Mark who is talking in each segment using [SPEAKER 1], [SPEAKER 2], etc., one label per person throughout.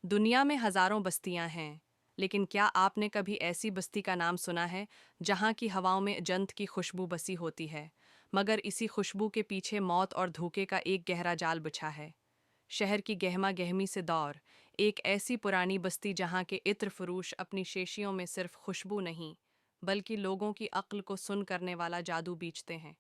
[SPEAKER 1] दुनिया में हजारों बस्तियां हैं, लेकिन क्या आपने कभी ऐसी बस्ती का नाम सुना है जहां की हवाओं में जंत की खुशबू बसी होती है, मगर इसी खुशबू के पीछे मौत और धोखे का एक गहरा जाल बिछा है। शहर की गहमा गहमी से दौर एक ऐसी पुरानी बस्ती जहां के इत्र फरोश अपनी शेशियों में सिर्फ खुशबू नहीं, बल्कि लोगों की अक्ल को सुन करने वाला जादू बीचते हैं।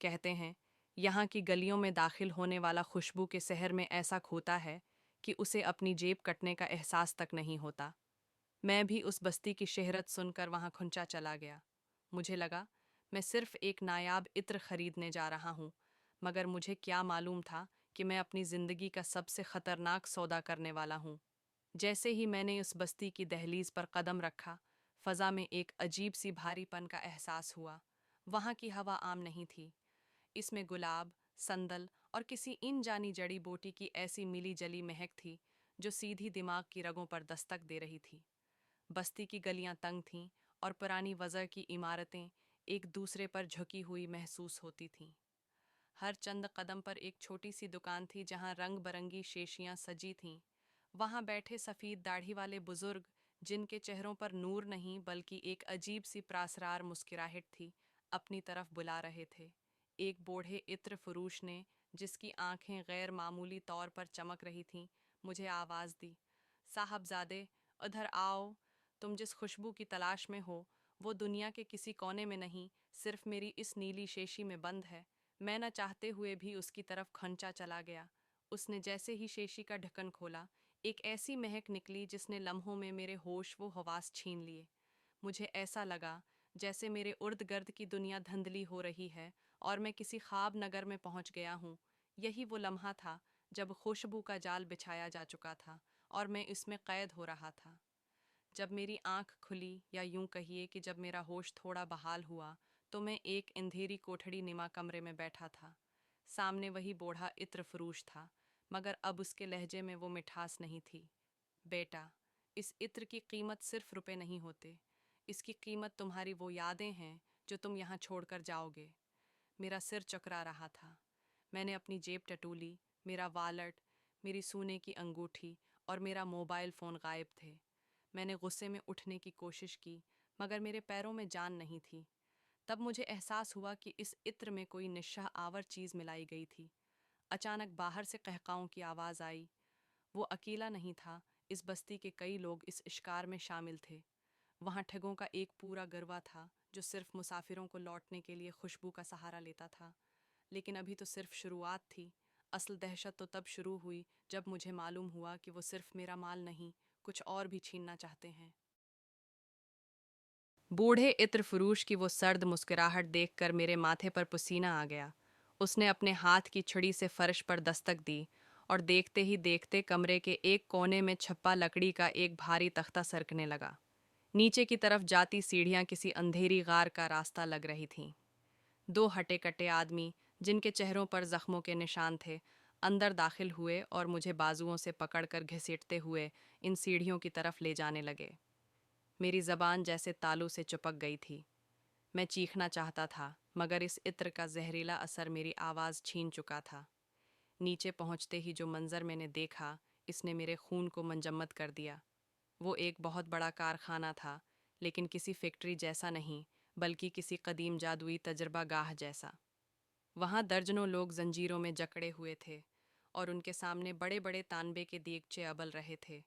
[SPEAKER 1] कहते हैं, यहाँ की गलियों में दाखिल होने वाला खुशबू के शहर में ऐसा खोता है कि उसे अपनी जेब कटने का एहसास तक नहीं होता। मैं भी उस बस्ती की शहरत सुनकर वहां खुंचा चला गया। मुझे लगा मैं सिर्फ एक नायाब इत्र खरीदने जा रहा हूं, मगर मुझे क्या मालूम था कि मैं अपनी जिंदगी का सबसे खतरनाक सौदा करने वाला हूं। जैसे ही मैंने उस बस्ती की दहलीज पर कदम रखा, फजा में एक अजीब सी भारीपन का एहसास हुआ। वहां की हवा आम नहीं थी। इसमें गुलाब, संदल और किसी इन जानी जड़ी बूटी की ऐसी मिली जली महक थी जो सीधी दिमाग की रगों पर दस्तक दे रही थी। बस्ती की गलियां तंग थीं और पुरानी वजह की इमारतें एक दूसरे पर झुकी हुई महसूस होती थीं। हर चंद कदम पर एक छोटी सी दुकान थी जहां रंग बरंगी शेशियां सजी थीं। वहां बैठे सफ़ीद दाढ़ी वाले बुजुर्ग, जिनके चेहरों पर नूर नहीं बल्कि एक अजीब सी प्रासरार मुस्कुराहट थी, अपनी तरफ बुला रहे थे। एक बूढ़े इत्र फरोश ने, जिसकी आंखें गैर मामूली तौर पर चमक रही थीं, मुझे आवाज़ दी, साहबजादे, उधर आओ। तुम जिस खुशबू की तलाश में हो, वो दुनिया के किसी कोने में नहीं, सिर्फ मेरी इस नीली शेशी में बंद है। मैं न चाहते हुए भी उसकी तरफ खंचा चला गया। उसने जैसे ही शेशी का ढक्कन खोला, एक ऐसी महक निकली जिसने लम्हों में मेरे होश वो हवास छीन लिए। मुझे ऐसा लगा जैसे मेरे उर्द गर्द की दुनिया धुंधली हो रही है और मैं किसी ख्वाब नगर में पहुंच गया हूँ। यही वो लम्हा था जब खुशबू का जाल बिछाया जा चुका था और मैं इसमें कैद हो रहा था। जब मेरी आंख खुली, या यूं कहिए कि जब मेरा होश थोड़ा बहाल हुआ, तो मैं एक अंधेरी कोठड़ी निमा कमरे में बैठा था। सामने वही बूढ़ा इत्र फरोश था, मगर अब उसके लहजे में वो मिठास नहीं थी। बेटा, इस इत्र की कीमत सिर्फ रुपए नहीं होते। इसकी कीमत तुम्हारी वो यादें हैं जो तुम यहाँ छोड़कर जाओगे। मेरा सिर चकरा रहा था। मैंने अपनी जेब टटोली। मेरा वॉलेट, मेरी सोने की अंगूठी और मेरा मोबाइल फ़ोन गायब थे। मैंने गुस्से में उठने की कोशिश की, मगर मेरे पैरों में जान नहीं थी। तब मुझे एहसास हुआ कि इस इत्र में कोई निशाह आवर चीज़ मिलाई गई थी। अचानक बाहर से कहकाओं की आवाज़ आई। वो अकेला नहीं था, इस बस्ती के कई लोग इस इश्कार में शामिल थे। वहाँ ठगों का एक पूरा गिरवा था जो सिर्फ मुसाफिरों को लौटने के लिए खुशबू का सहारा लेता था। लेकिन अभी तो सिर्फ शुरुआत थी। असल दहशत तो तब शुरू हुई जब मुझे मालूम हुआ कि वो सिर्फ मेरा माल नहीं, कुछ और भी छीनना चाहते हैं। बूढ़े इत्र फरोश की वो सर्द मुस्कुराहट देखकर मेरे माथे पर पसीना आ गया। उसने अपने हाथ की छड़ी से फर्श पर दस्तक दी, और देखते ही देखते कमरे के एक कोने में छप्पा लकड़ी का एक भारी तख्ता सरकने लगा। नीचे की तरफ जाती सीढ़ियां किसी अंधेरी गार का रास्ता लग रही थीं। दो हटे कटे आदमी, जिनके चेहरों पर जख्मों के निशान थे, अंदर दाखिल हुए और मुझे बाजुओं से पकड़कर घसीटते हुए इन सीढ़ियों की तरफ ले जाने लगे। मेरी जबान जैसे तालू से चिपक गई थी। मैं चीखना चाहता था, मगर इस इत्र का जहरीला असर मेरी आवाज़ छीन चुका था। नीचे पहुंचते ही जो मंजर मैंने देखा, इसने मेरे खून को मंजमद कर दिया। वो एक बहुत बड़ा कारखाना था, लेकिन किसी फैक्ट्री जैसा नहीं, बल्कि किसी कदीम जादुई तजर्बा गाह जैसा। वहाँ दर्जनों लोग जंजीरों में जकड़े हुए थे, और उनके सामने बड़े बड़े तांबे के देगचे अबल रहे थे।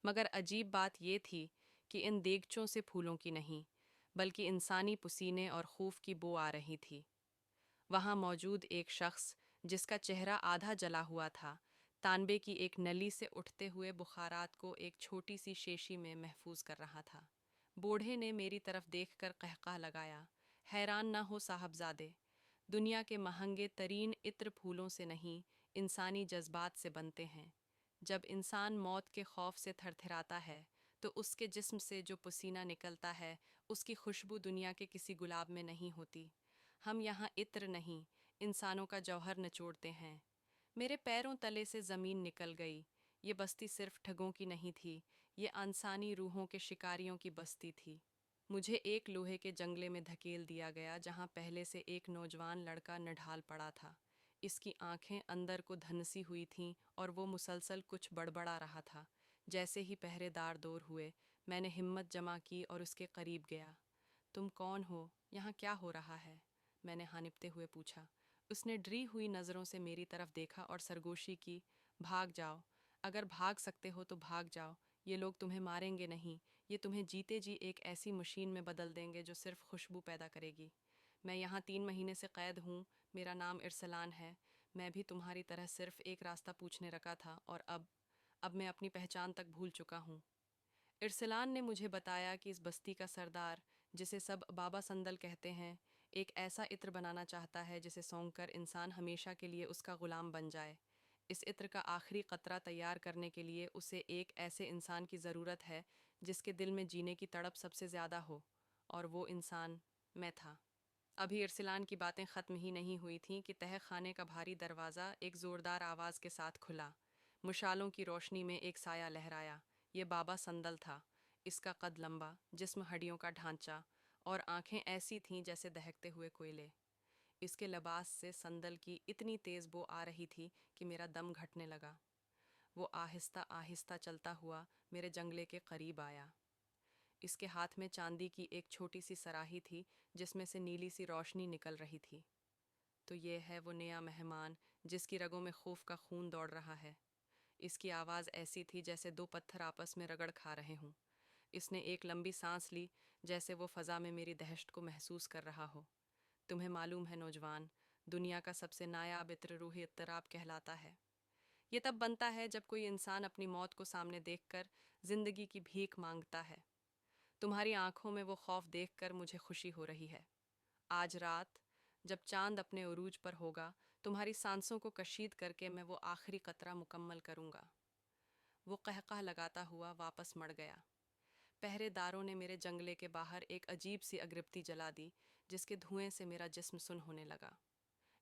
[SPEAKER 1] मगर अजीब बात ये थी कि इन देगचों से फूलों की नहीं, बल्कि इंसानी पसीने और खूफ की बू आ रही थी। वहाँ मौजूद एक शख्स, जिसका चेहरा आधा जला हुआ था, तांबे की एक नली से उठते हुए बुखारात को एक छोटी सी शेशी में महफूज कर रहा था। बूढ़े ने मेरी तरफ देखकर कहका लगाया, हैरान ना हो साहबजादे, दुनिया के महंगे तरीन इत्र फूलों से नहीं, इंसानी जज्बात से बनते हैं। जब इंसान मौत के खौफ से थरथराता है, तो उसके जिस्म से जो पसीना निकलता है, उसकी खुशबू दुनिया के किसी गुलाब में नहीं होती। हम यहाँ इत्र नहीं, इंसानों का जौहर निचोड़ते हैं। मेरे पैरों तले से ज़मीन निकल गई। ये बस्ती सिर्फ ठगों की नहीं थी, ये इंसानी रूहों के शिकारियों की बस्ती थी। मुझे एक लोहे के जंगले में धकेल दिया गया, जहाँ पहले से एक नौजवान लड़का निढाल पड़ा था। इसकी आंखें अंदर को धनसी हुई थीं और वो मुसलसल कुछ बड़बड़ा रहा था, جیسے ہی پہرے دار دور ہوئے میں نے ہمت جمع کی اور اس کے قریب گیا۔ تم کون ہو؟ یہاں کیا ہو رہا ہے؟ میں نے ہانپتے ہوئے پوچھا۔ اس نے ڈری ہوئی نظروں سے میری طرف دیکھا اور سرگوشی کی۔ بھاگ جاؤ، اگر بھاگ سکتے ہو تو بھاگ جاؤ، یہ لوگ تمہیں ماریں گے نہیں، یہ تمہیں جیتے جی ایک ایسی مشین میں بدل دیں گے جو صرف خوشبو پیدا کرے گی۔ میں یہاں 3 مہینے سے قید ہوں، میرا نام ارسلان ہے، میں بھی تمہاری طرح صرف ایک راستہ پوچھنے رکا تھا اور اب میں اپنی پہچان تک بھول چکا ہوں۔ ارسلان نے مجھے بتایا کہ اس بستی کا سردار، جسے سب بابا سندل کہتے ہیں، ایک ایسا عطر بنانا چاہتا ہے جسے سونگھ کر انسان ہمیشہ کے لیے اس کا غلام بن جائے۔ اس عطر کا آخری قطرہ تیار کرنے کے لیے اسے ایک ایسے انسان کی ضرورت ہے جس کے دل میں جینے کی تڑپ سب سے زیادہ ہو، اور وہ انسان میں تھا۔ ابھی ارسلان کی باتیں ختم ہی نہیں ہوئی تھیں کہ تہہ خانے کا بھاری دروازہ ایک زوردار آواز کے ساتھ کھلا۔ مشالوں کی روشنی میں ایک سایہ لہرایا۔ یہ بابا سندل تھا۔ اس کا قد لمبا، جسم ہڈیوں کا ڈھانچہ، اور آنکھیں ایسی تھیں جیسے دہکتے ہوئے کوئلے۔ اس کے لباس سے سندل کی اتنی تیز بو آ رہی تھی کہ میرا دم گھٹنے لگا۔ وہ آہستہ آہستہ چلتا ہوا میرے جنگلے کے قریب آیا۔ اس کے ہاتھ میں چاندی کی ایک چھوٹی سی سراہی تھی جس میں سے نیلی سی روشنی نکل رہی تھی۔ تو یہ ہے وہ نیا مہمان جس کی رگوں میں خوف کا خون دوڑ رہا ہے۔ اس کی آواز ایسی تھی جیسے 2 پتھر آپس میں رگڑ کھا رہے ہوں۔ اس نے ایک لمبی سانس لی جیسے وہ فضا میں میری دہشت کو محسوس کر رہا ہو۔ تمہیں معلوم ہے نوجوان، دنیا کا سب سے نایاب عطر روحی اضطراب کہلاتا ہے۔ یہ تب بنتا ہے جب کوئی انسان اپنی موت کو سامنے دیکھ کر زندگی کی بھیک مانگتا ہے۔ تمہاری آنکھوں میں وہ خوف دیکھ کر مجھے خوشی ہو رہی ہے۔ آج رات جب چاند اپنے عروج پر ہوگا، تمہاری سانسوں کو کشید کر کے میں وہ آخری قطرہ مکمل کروں گا۔ وہ قہقہ لگاتا ہوا واپس مڑ گیا۔ پہرے داروں نے میرے جنگلے کے باہر ایک عجیب سی اگربتی جلا دی جس کے دھوئیں سے میرا جسم سن ہونے لگا۔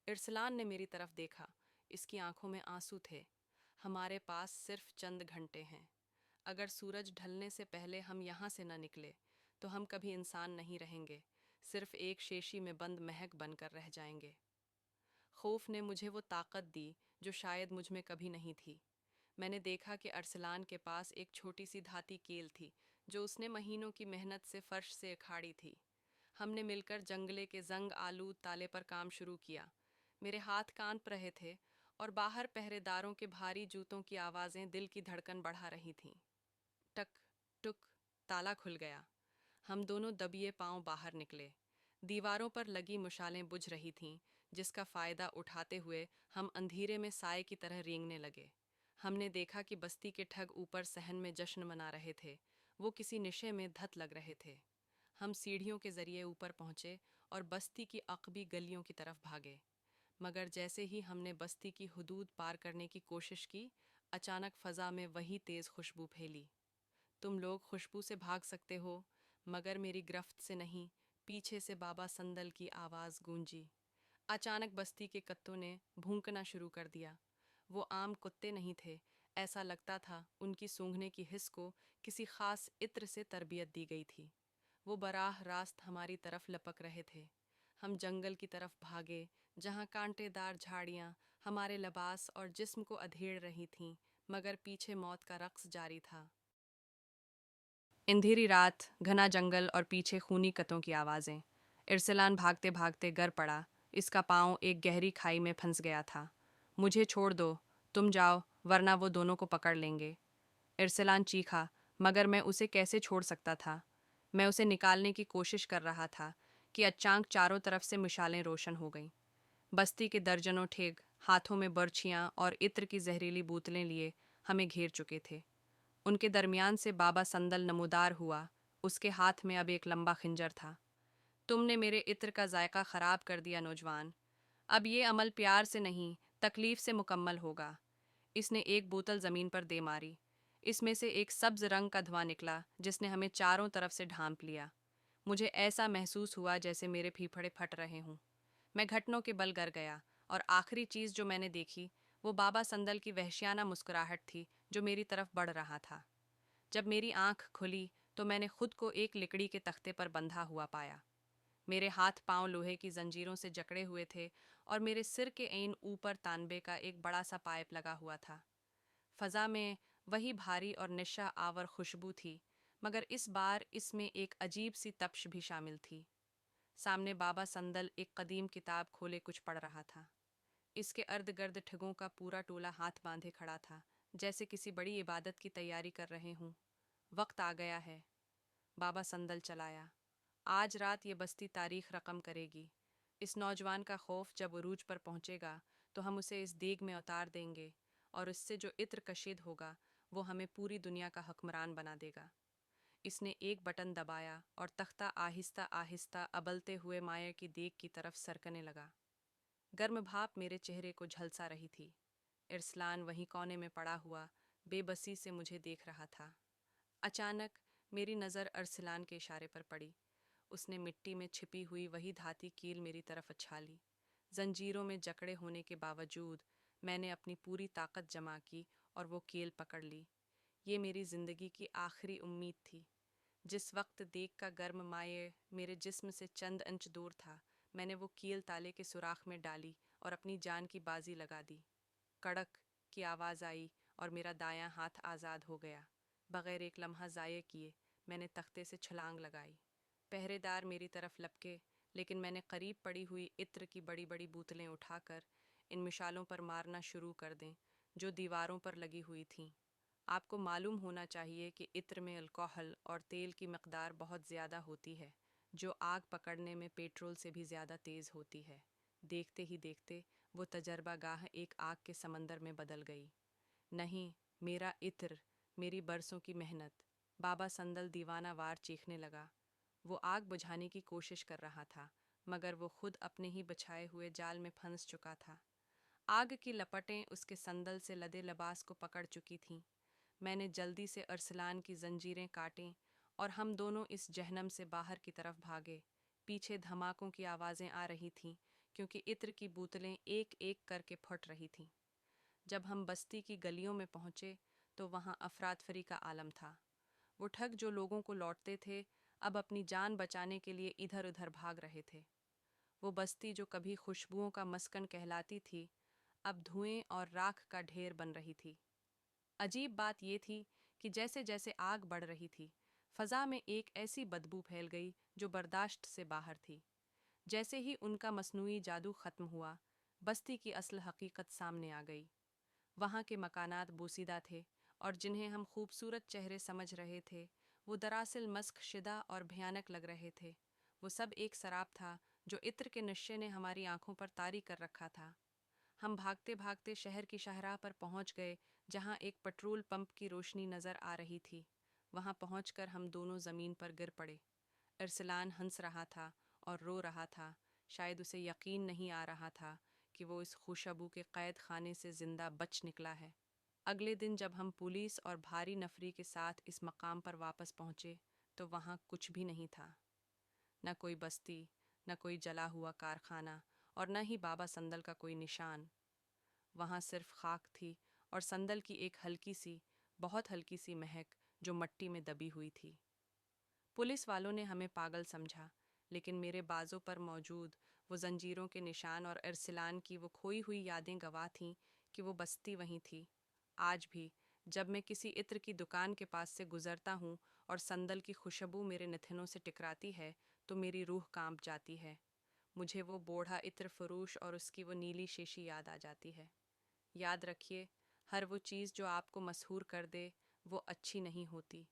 [SPEAKER 1] ارسلان نے میری طرف دیکھا، اس کی آنکھوں میں آنسو تھے۔ ہمارے پاس صرف چند گھنٹے ہیں۔ اگر سورج ڈھلنے سے پہلے ہم یہاں سے نہ نکلے تو ہم کبھی انسان نہیں رہیں گے، صرف ایک شیشی میں بند مہک بن کر رہ جائیں گے۔ خوف نے مجھے وہ طاقت دی جو شاید مجھ میں کبھی نہیں تھی۔ میں نے دیکھا کہ ارسلان کے پاس ایک چھوٹی سی دھاتی کیل تھی جو اس نے مہینوں کی محنت سے فرش سے اکھاڑی تھی۔ ہم نے مل کر جنگلے کے زنگ آلود تالے پر کام شروع کیا۔ میرے ہاتھ کانپ رہے تھے اور باہر پہرے داروں کے بھاری جوتوں کی آوازیں دل کی دھڑکن بڑھا رہی تھیں۔ ٹک ٹک، تالا کھل گیا۔ ہم دونوں دبیے پاؤں باہر نکلے۔ دیواروں پر لگی مشالیں بجھ رہی تھیں جس کا فائدہ اٹھاتے ہوئے ہم اندھیرے میں سائے کی طرح رینگنے لگے۔ ہم نے دیکھا کہ بستی کے ٹھگ اوپر صحن میں جشن منا رہے تھے، وہ کسی نشے میں دھت لگ رہے تھے۔ ہم سیڑھیوں کے ذریعے اوپر پہنچے اور بستی کی عقبی گلیوں کی طرف بھاگے، مگر جیسے ہی ہم نے بستی کی حدود پار کرنے کی کوشش کی، اچانک فضا میں وہی تیز خوشبو پھیلی۔ تم لوگ خوشبو سے بھاگ سکتے ہو، مگر میری گرفت سے نہیں۔ پیچھے سے بابا سندل کی آواز گونجی۔ اچانک بستی کے کتوں نے بھونکنا شروع کر دیا۔ وہ عام کتے نہیں تھے، ایسا لگتا تھا ان کی سونگھنے کی حس کو کسی خاص عطر سے تربیت دی گئی تھی۔ وہ براہ راست ہماری طرف لپک رہے تھے۔ ہم جنگل کی طرف بھاگے جہاں کانٹے دار جھاڑیاں ہمارے لباس اور جسم کو ادھیڑ رہی تھیں، مگر پیچھے موت کا رقص جاری تھا۔ اندھیری رات، گھنا جنگل اور پیچھے خونی کتوں کی آوازیں۔ ارسلان بھاگتے بھاگتے گر پڑا۔ اس کا پاؤں ایک گہری کھائی میں پھنس گیا تھا۔ مجھے چھوڑ دو، تم جاؤ، ورنہ وہ دونوں کو پکڑ لیں گے۔ ارسلان چیخا، مگر میں اسے کیسے چھوڑ سکتا تھا؟ میں اسے نکالنے کی کوشش کر رہا تھا کہ اچانک چاروں طرف سے مشالیں روشن ہو گئیں۔ بستی کے درجنوں ٹھیک ہاتھوں میں برچھیاں اور عطر کی زہریلی بوتلیں لیے ہمیں گھیر چکے تھے۔ ان کے درمیان سے بابا سندل نمودار ہوا، اس کے ہاتھ میں اب ایک لمبا خنجر تھا۔ تم نے میرے عطر کا ذائقہ خراب کر دیا نوجوان، اب یہ عمل پیار سے نہیں، تکلیف سے مکمل ہوگا۔ اس نے ایک بوتل زمین پر دے ماری۔ اس میں سے ایک سبز رنگ کا دھواں نکلا جس نے ہمیں چاروں طرف سے ڈھانپ لیا۔ مجھے ایسا محسوس ہوا جیسے میرے پھیپھڑے پھٹ رہے ہوں۔ میں گھٹنوں کے بل گر گیا، اور آخری چیز جو میں نے دیکھی وہ بابا سندل کی وحشیانہ مسکراہٹ تھی جو میری طرف بڑھ رہا تھا۔ جب میری آنکھ کھلی تو میں نے خود کو ایک لکڑی کے تختے پر بندھا ہوا پایا۔ میرے ہاتھ پاؤں لوہے کی زنجیروں سے جکڑے ہوئے تھے اور میرے سر کے عین اوپر تانبے کا ایک بڑا سا پائپ لگا ہوا تھا۔ فضا میں वही भारी और निशा आवर खुशबू थी, मगर इस बार इसमें एक अजीब सी तपश भी शामिल थी। सामने बाबा संदल एक कदीम किताब खोले कुछ पढ़ रहा था। इसके अर्ध गर्द ठगों का पूरा टोला हाथ बांधे खड़ा था, जैसे किसी बड़ी इबादत की तैयारी कर रहे हों। वक्त आ गया है, बाबा संदल चलाया। आज रात ये बस्ती तारीख रकम करेगी। इस नौजवान का खौफ जब उरूज पर पहुंचेगा तो हम उसे इस देग में उतार देंगे, और इससे जो इत्र कशीद होगा वो हमें पूरी दुनिया का हुक्मरान बना देगा। इसने एक बटन दबाया और तख्ता आहिस्ता आहिस्ता अबलते हुए माया की देग की तरफ सरकने लगा। गर्म भाप मेरे चेहरे को झलसा रही थी। इरसलान वहीं कोने में पड़ा हुआ बेबसी से मुझे देख रहा था। अचानक मेरी नज़र अरसलान के इशारे पर पड़ी। उसने मिट्टी में छिपी हुई वही धाती कील मेरी तरफ उछाली। जंजीरों में जकड़े होने के बावजूद मैंने अपनी पूरी ताकत जमा की और वो कील पकड़ ली। ये मेरी जिंदगी की आखिरी उम्मीद थी। जिस वक्त देख का गर्म माये मेरे जिस्म से चंद इंच दूर था, मैंने वो कील ताले के सुराख में डाली और अपनी जान की बाजी लगा दी। कड़क की आवाज़ आई और मेरा दायां हाथ आज़ाद हो गया। बगैर एक लम्हा ज़ाये किए मैंने तख्ते से छलांग लगाई। पहरेदार मेरी तरफ लपके, लेकिन मैंने करीब पड़ी हुई इत्र की बड़ी बड़ी बोतलें उठाकर इन मिशालों पर मारना शुरू कर दें जो दीवारों पर लगी हुई थीं। आपको मालूम होना चाहिए कि इत्र में अल्कोहल और तेल की मकदार बहुत ज़्यादा होती है, जो आग पकड़ने में पेट्रोल से भी ज़्यादा तेज़ होती है। देखते ही देखते वो तजर्बागाह एक आग के समंदर में बदल गई। नहीं, मेरा इत्र, मेरी बरसों की मेहनत। बाबा संदल दीवाना वार चीखने लगा। वो आग बुझाने की कोशिश कर रहा था, मगर वो खुद अपने ही बिछाए हुए जाल में फंस चुका था। आग की लपटें उसके संदल से लदे लिबास को पकड़ चुकी थीं। मैंने जल्दी से अरसलान की जंजीरें काटीं और हम दोनों इस जहन्नम से बाहर की तरफ भागे। पीछे धमाकों की आवाज़ें आ रही थीं, क्योंकि इत्र की बोतलें एक एक करके फट रही थीं। जब हम बस्ती की गलियों में पहुंचे तो वहां अफरातफरी का आलम था। वो ठग जो लोगों को लौटते थे, अब अपनी जान बचाने के लिए इधर उधर भाग रहे थे। वो बस्ती जो कभी खुशबुओं का मस्कन कहलाती थी, अब धुएं और राख का ढेर बन रही थी। अजीब बात ये थी कि जैसे जैसे आग बढ़ रही थी, फजा में एक ऐसी बदबू फैल गई जो बर्दाश्त से बाहर थी। जैसे ही उनका मसनूई जादू खत्म हुआ, बस्ती की असल हकीकत सामने आ गई। वहाँ के मकानात बोसीदा थे, और जिन्हें हम खूबसूरत चेहरे समझ रहे थे, वो दरअसल मस्क शिदा और भयानक लग रहे थे। वो सब एक सराप था जो इत्र के नशे ने हमारी आंखों पर तारी कर रखा था। हम भागते भागते शहर की शाहराह पर पहुंच गए, जहां एक पेट्रोल पंप की रोशनी नजर आ रही थी। वहां पहुंचकर हम दोनों जमीन पर गिर पड़े। अरसलान हंस रहा था और रो रहा था। शायद उसे यकीन नहीं आ रहा था कि वो इस खुशबू के कैद खाने से जिंदा बच निकला है। अगले दिन जब हम पुलिस और भारी नफरी के साथ इस मकाम पर वापस पहुंचे तो वहां कुछ भी नहीं था। न कोई बस्ती, न कोई जला हुआ कारखाना, और न ही बाबा संदल का कोई निशान। वहाँ सिर्फ खाक थी और संदल की एक हल्की सी, बहुत हल्की सी महक जो मट्टी में दबी हुई थी। पुलिस वालों ने हमें पागल समझा, लेकिन मेरे बाजों पर मौजूद वो जंजीरों के निशान और अरसलान की वो खोई हुई यादें गवाह थीं कि वो बस्ती वहीं थी। आज भी जब मैं किसी इत्र की दुकान के पास से गुजरता हूँ और संदल की खुशबू मेरे नथनों से टकराती है तो मेरी रूह कांप जाती है। मुझे वो बूढ़ा इत्र फरोश और उसकी वो नीली शीशी याद आ जाती है। याद रखिए, हर वो चीज़ जो आपको मशहूर कर दे वो अच्छी नहीं होती।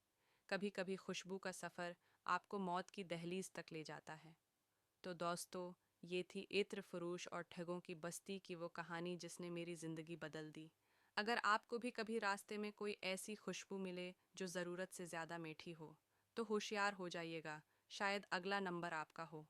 [SPEAKER 1] कभी कभी खुशबू का सफ़र आपको मौत की दहलीज तक ले जाता है। तो दोस्तों, ये थी इत्र फरोश और ठगों की बस्ती की वो कहानी जिसने मेरी ज़िंदगी बदल दी। अगर आपको भी कभी रास्ते में कोई ऐसी खुशबू मिले जो ज़रूरत से ज़्यादा मीठी हो, तो होशियार हो जाइएगा, शायद अगला नंबर आपका हो।